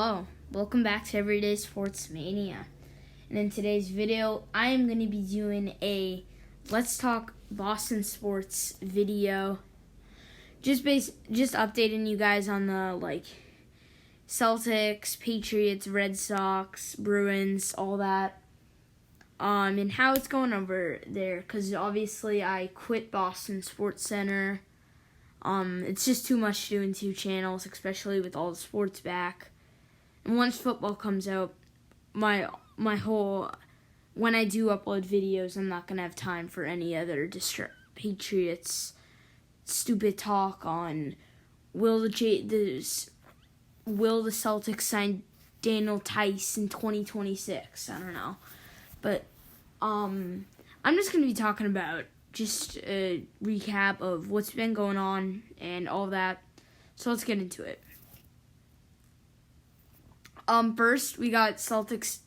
Hello, welcome back to Everyday Sports Mania. And in today's video, I am going to be doing a Let's Talk Boston Sports video. Just updating you guys on the Celtics, Patriots, Red Sox, Bruins, all that. And how it's going over there, because obviously I quit Boston Sports Center. It's just too much to do in two channels, especially with all the sports back. And once football comes out, when I do upload videos, I'm not gonna have time for any other Patriots stupid talk on will the Celtics sign Daniel Tice in 2026? I don't know, but I'm just gonna be talking about just a recap of what's been going on and all that. So let's get into it. First, we got Celtics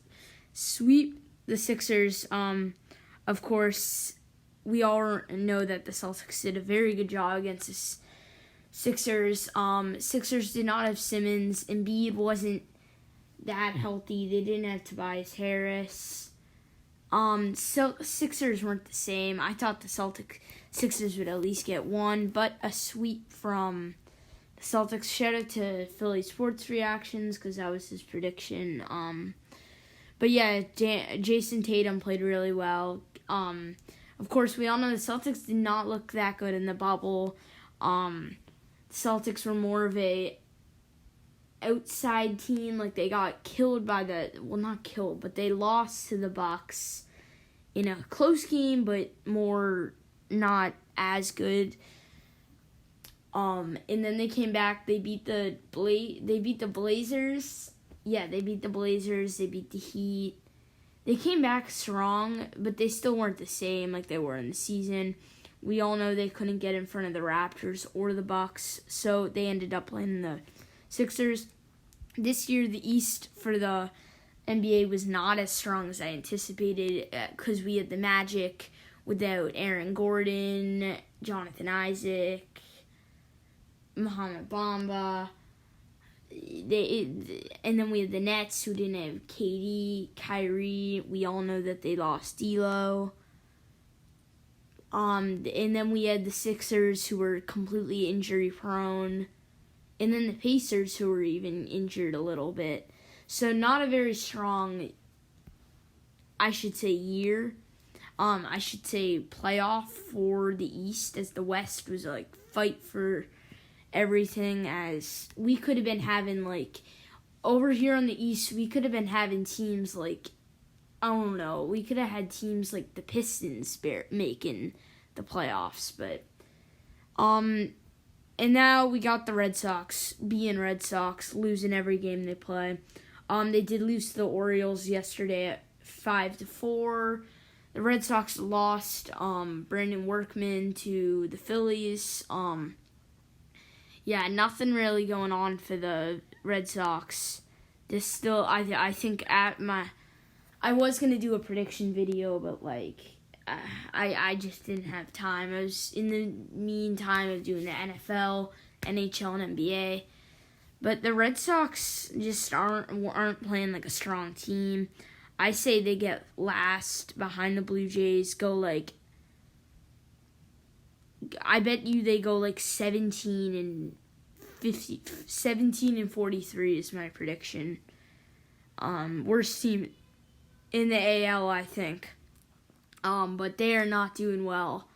sweep the Sixers. Of course, we all know that the Celtics did a very good job against the Sixers. Sixers did not have Simmons. Embiid wasn't that healthy. They didn't have Tobias Harris. So Sixers weren't the same. I thought the Sixers would at least get one, but a sweep from the Celtics. Shout out to Philly Sports Reactions because that was his prediction. But yeah, Jason Tatum played really well. Of course, we all know the Celtics did not look that good in the bubble. The Celtics were more of a outside team. Like, they got killed by not killed, but they lost to the Bucks in a close game, but more not as good. And then they came back. They beat the Blazers. Yeah, they beat the Blazers. They beat the Heat. They came back strong, but they still weren't the same like they were in the season. We all know they couldn't get in front of the Raptors or the Bucks, so they ended up playing the Sixers. This year, the East for the NBA was not as strong as I anticipated because we had the Magic without Aaron Gordon, Jonathan Isaac, Muhammad Bamba. And then we had the Nets who didn't have KD, Kyrie. We all know that they lost D'Lo. And then we had the Sixers who were completely injury prone. And then the Pacers who were even injured a little bit. So not a very strong, I should say, year. I should say playoff for the East, as the West was fight for everything. As we could have been having over here on the East, we could have been having teams I don't know, we could have had teams like the Pistons making the playoffs, but and now we got the Red Sox being Red Sox, losing every game they play. They did lose to the Orioles yesterday at 5-4. The Red Sox lost Brandon Workman to the Phillies. Yeah, nothing really going on for the Red Sox. This still, I think I was gonna do a prediction video, but I just didn't have time. I was in the meantime of doing the NFL, NHL, and NBA. But the Red Sox just aren't playing like a strong team. I say they get last behind the Blue Jays. I bet you they go 17-43 is my prediction. Worst team in the AL, I think. But they are not doing well.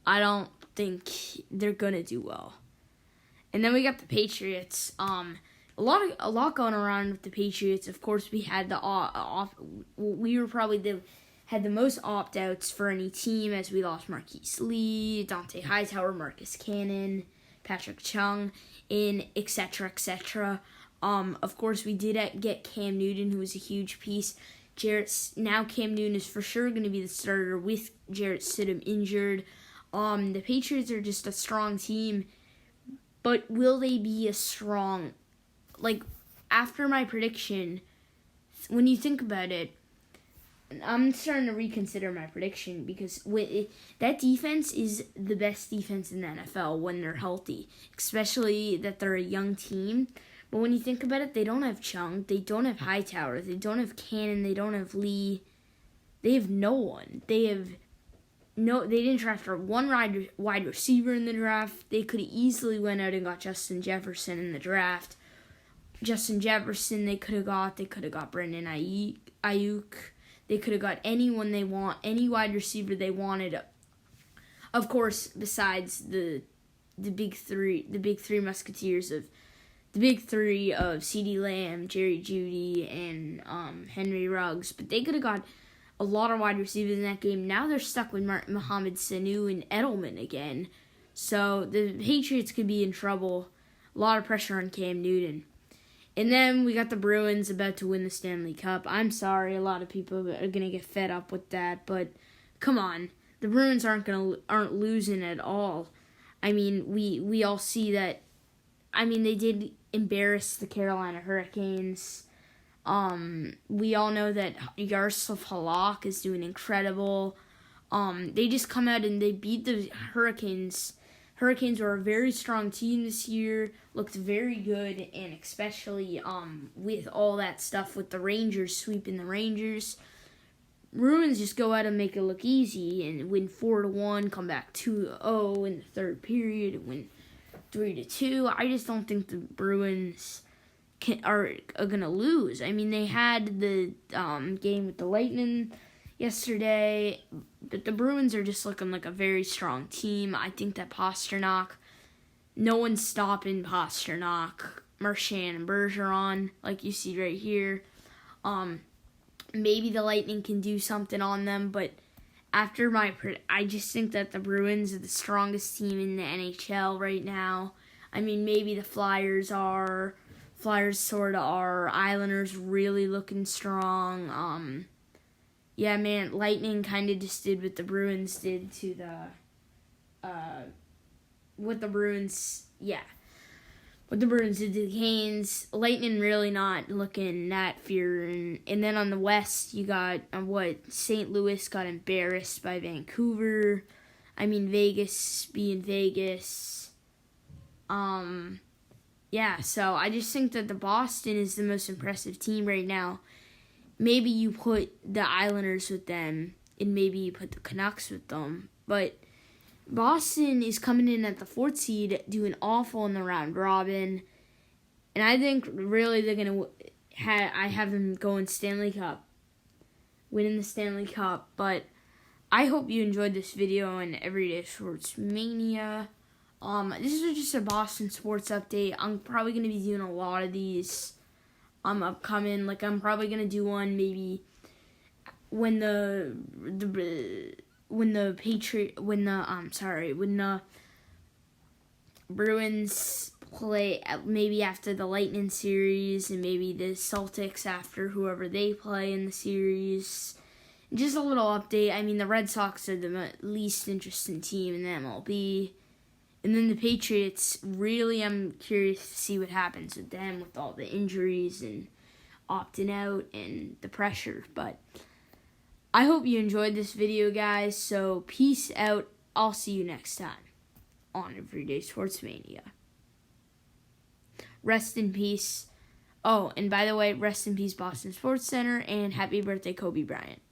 I don't think they're gonna do well. And then we got the Patriots. A lot going around with the Patriots. Of course, we had we were probably had the most opt-outs for any team, as we lost Marquise Lee, Dante Hightower, Marcus Cannon, Patrick Chung, and etc. etc. Of course, we did get Cam Newton, who was a huge piece. Now Cam Newton is for sure going to be the starter with Jarrett Stidham injured. The Patriots are just a strong team, but will they be a strong, after my prediction, when you think about it, I'm starting to reconsider my prediction, because that defense is the best defense in the NFL when they're healthy, especially that they're a young team. But when you think about it, they don't have Chung, they don't have Hightower, they don't have Cannon, they don't have Lee. They have no one. They didn't draft one wide receiver in the draft. They could have easily went out and got Justin Jefferson in the draft. Justin Jefferson they could have got Brandon Ayuk. They could have got anyone they want, any wide receiver they wanted. Of course, besides the big three musketeers of CeeDee Lamb, Jerry Jeudy, and Henry Ruggs. But they could have got a lot of wide receivers in that game. Now they're stuck with Mohamed Sanu and Edelman again. So the Patriots could be in trouble. A lot of pressure on Cam Newton. And then we got the Bruins about to win the Stanley Cup. I'm sorry, a lot of people are going to get fed up with that, but come on. The Bruins aren't losing at all. I mean, we all see that. I mean, they did embarrass the Carolina Hurricanes. We all know that Yaroslav Halak is doing incredible. They just come out and they beat the Hurricanes. Hurricanes were a very strong team this year, looked very good, and especially with all that stuff with the Rangers sweeping the Rangers. Bruins just go out and make it look easy and win 4-1, come back 2-0 in the third period, and win 3-2. I just don't think the Bruins are gonna lose. I mean, they had the game with the Lightning yesterday, but the Bruins are just looking like a very strong team. I think that Pastrnak, no one's stopping Pastrnak, Marchand, and Bergeron, like you see right here. Maybe the Lightning can do something on them, but I just think that the Bruins are the strongest team in the NHL right now. I mean, maybe the Flyers sort of are. Islanders really looking strong. Yeah, man, Lightning kind of just did what the Bruins did to what the Bruins did to the Canes. Lightning really not looking that fear. And then on the West, you got St. Louis got embarrassed by Vancouver. I mean, Vegas being Vegas. Yeah, so I just think that the Boston is the most impressive team right now. Maybe you put the Islanders with them, and maybe you put the Canucks with them. But Boston is coming in at the 4th seed, doing awful in the round robin. And I think really they're going to I have them going Stanley Cup, winning the Stanley Cup. But I hope you enjoyed this video on Everyday Sports Mania. This is just a Boston sports update. I'm probably going to be doing a lot of these upcoming. Like, I'm probably going to do one maybe when the Bruins play, maybe after the Lightning series, and maybe the Celtics after whoever they play in the series. Just a little update. I mean, the Red Sox are the least interesting team in the MLB. And then the Patriots, really, I'm curious to see what happens with them with all the injuries and opting out and the pressure. But I hope you enjoyed this video, guys. So peace out. I'll see you next time on Everyday Sports Mania. Rest in peace. Oh, and by the way, rest in peace Boston Sports Center, and happy birthday Kobe Bryant.